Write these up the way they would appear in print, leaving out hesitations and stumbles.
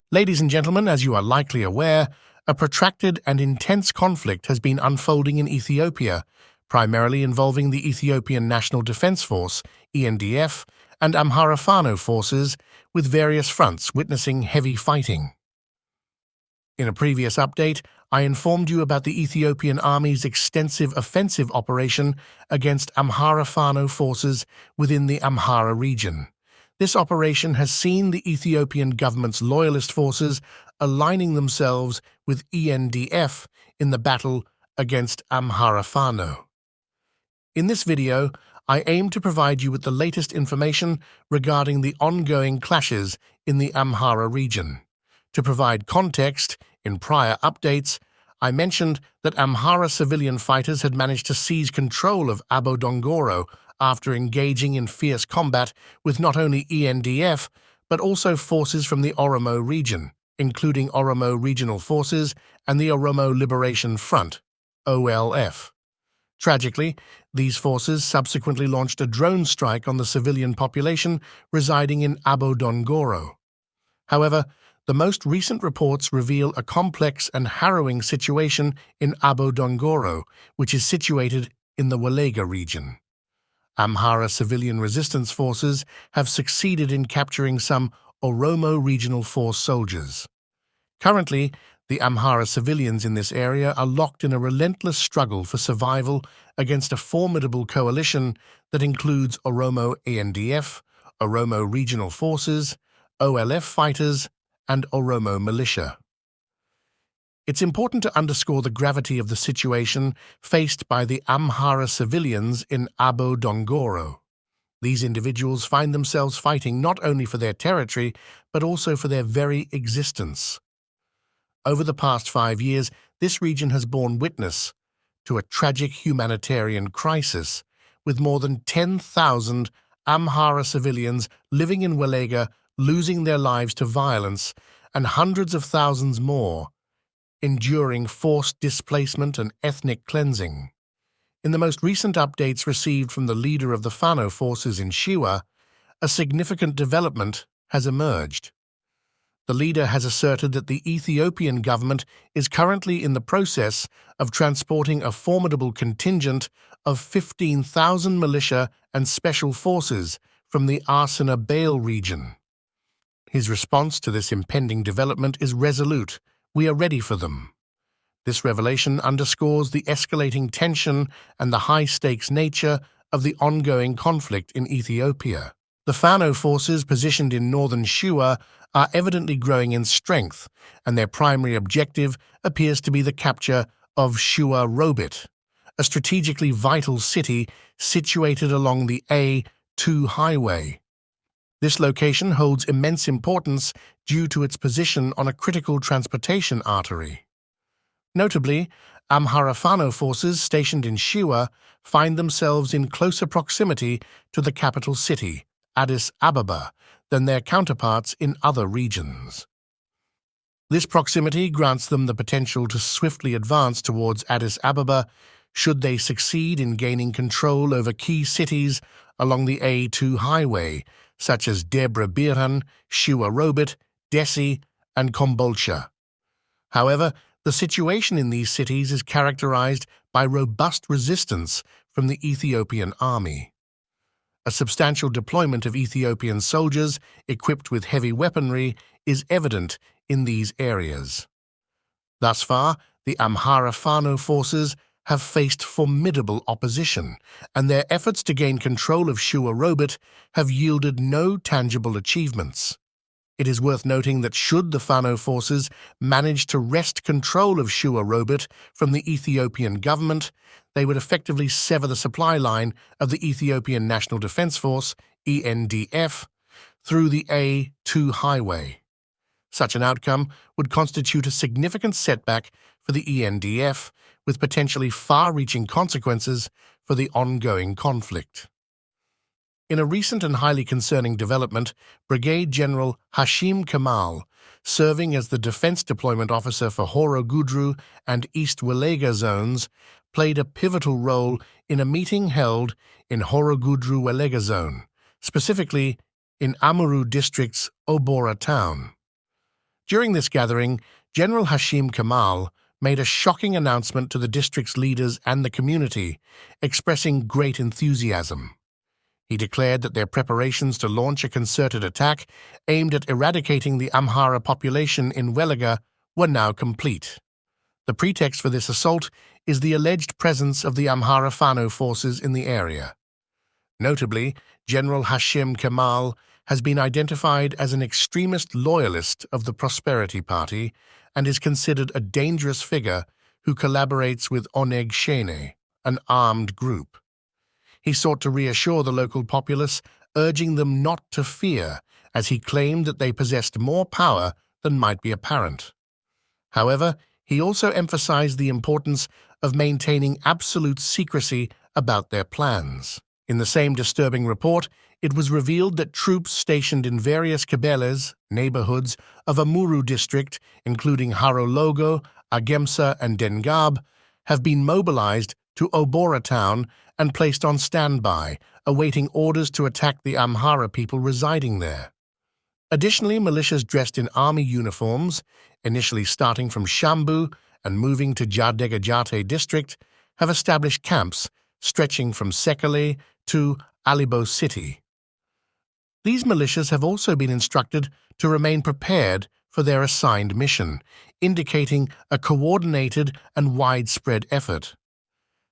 Ladies and gentlemen, as you are likely aware, a protracted and intense conflict has been unfolding in Ethiopia, primarily involving the Ethiopian National Defense Force, ENDF, and Amhara Fano forces, with various fronts witnessing heavy fighting. In a previous update, I informed you about the Ethiopian Army's extensive offensive operation against Amhara Fano forces within the Amhara region. This operation has seen the Ethiopian government's loyalist forces aligning themselves with ENDF in the battle against Amhara Fano. In this video, I aim to provide you with the latest information regarding the ongoing clashes in the Amhara region. To provide context, in prior updates, I mentioned that Amhara civilian fighters had managed to seize control of Abod after engaging in fierce combat with not only ENDF, but also forces from the Oromo region, including Oromo Regional Forces and the Oromo Liberation Front, OLF. Tragically, these forces subsequently launched a drone strike on the civilian population residing in Abod. However, the most recent reports reveal a complex and harrowing situation in Abod, which is situated in the Wella region. Amhara civilian resistance forces have succeeded in capturing some Oromo Regional Force soldiers. Currently, the Amhara civilians in this area are locked in a relentless struggle for survival against a formidable coalition that includes Oromo ENDF, Oromo Regional Forces, OLF fighters, and Oromo militia. It's important to underscore the gravity of the situation faced by the Amhara civilians in Abod. These individuals find themselves fighting not only for their territory, but also for their very existence. Over the past 5 years, this region has borne witness to a tragic humanitarian crisis, with more than 10,000 Amhara civilians living in Wella losing their lives to violence, and hundreds of thousands more enduring forced displacement and ethnic cleansing. In the most recent updates received from the leader of the Fano forces in Shewa, a significant development has emerged. The leader has asserted that the Ethiopian government is currently in the process of transporting a formidable contingent of 15,000 militia and special forces from the Addis Ababa region. His response to this impending development is resolute. We are ready for them. This revelation underscores the escalating tension and the high-stakes nature of the ongoing conflict in Ethiopia. The Fano forces positioned in northern Shua are evidently growing in strength, and their primary objective appears to be the capture of Shua Robit, a strategically vital city situated along the A2 highway. This location holds immense importance due to its position on a critical transportation artery. Notably, Amhara Fano forces stationed in Shewa find themselves in closer proximity to the capital city, Addis Ababa, than their counterparts in other regions. This proximity grants them the potential to swiftly advance towards Addis Ababa should they succeed in gaining control over key cities along the A2 highway, such as Debre Birhan, Shua Robit, Desi, and Kombolcha. However, the situation in these cities is characterized by robust resistance from the Ethiopian army. A substantial deployment of Ethiopian soldiers equipped with heavy weaponry is evident in these areas. Thus far, the Amhara Fano forces have faced formidable opposition, and their efforts to gain control of Shua Robit have yielded no tangible achievements. It is worth noting that should the Fano forces manage to wrest control of Shua Robit from the Ethiopian government, they would effectively sever the supply line of the Ethiopian National Defense Force, ENDF, through the A2 highway. Such an outcome would constitute a significant setback for the ENDF, with potentially far-reaching consequences for the ongoing conflict. In a recent and highly concerning development, Brigadier General Hashim Kamal, serving as the Defense Deployment Officer for Horo Gudru and East Wella zones, played a pivotal role in a meeting held in Horo Gudru Wella zone, specifically in Amuru District's Obora town. During this gathering, General Hashim Kamal made a shocking announcement to the district's leaders and the community, expressing great enthusiasm. He declared that their preparations to launch a concerted attack aimed at eradicating the Amhara population in Wella were now complete. The pretext for this assault is the alleged presence of the Amhara Fano forces in the area. Notably, General Hashim Kamal has been identified as an extremist loyalist of the Prosperity Party and is considered a dangerous figure who collaborates with Oneg Shene, an armed group. He sought to reassure the local populace, urging them not to fear, as he claimed that they possessed more power than might be apparent. However, he also emphasized the importance of maintaining absolute secrecy about their plans. In the same disturbing report, it was revealed that troops stationed in various Kabeles, neighborhoods of Amuru district, including Harologo, Agemsa, and Dengab, have been mobilized to Obora town and placed on standby, awaiting orders to attack the Amhara people residing there. Additionally, militias dressed in army uniforms, initially starting from Shambu and moving to Jadegajate district, have established camps stretching from Sekele to Alibo city. These militias have also been instructed to remain prepared for their assigned mission, indicating a coordinated and widespread effort.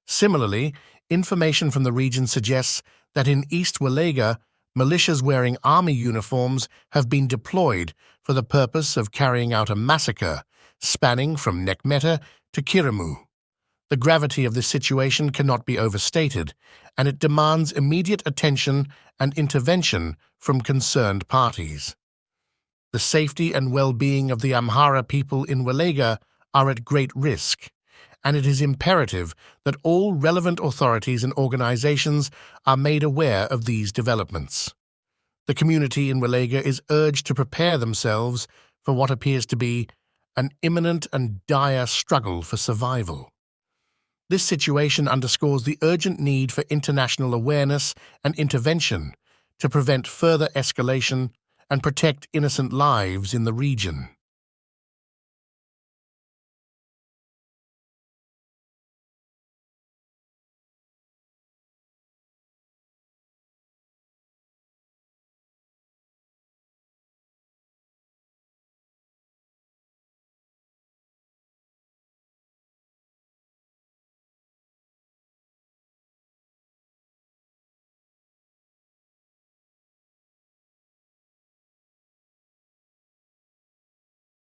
Similarly, information from the region suggests that in East Wella, militias wearing army uniforms have been deployed for the purpose of carrying out a massacre spanning from Nekmeta to Kirimu. The gravity of this situation cannot be overstated, and it demands immediate attention and intervention from concerned parties. The safety and well-being of the Amhara people in Wella are at great risk, and it is imperative that all relevant authorities and organizations are made aware of these developments. The community in Wella is urged to prepare themselves for what appears to be an imminent and dire struggle for survival. This situation underscores the urgent need for international awareness and intervention to prevent further escalation and protect innocent lives in the region.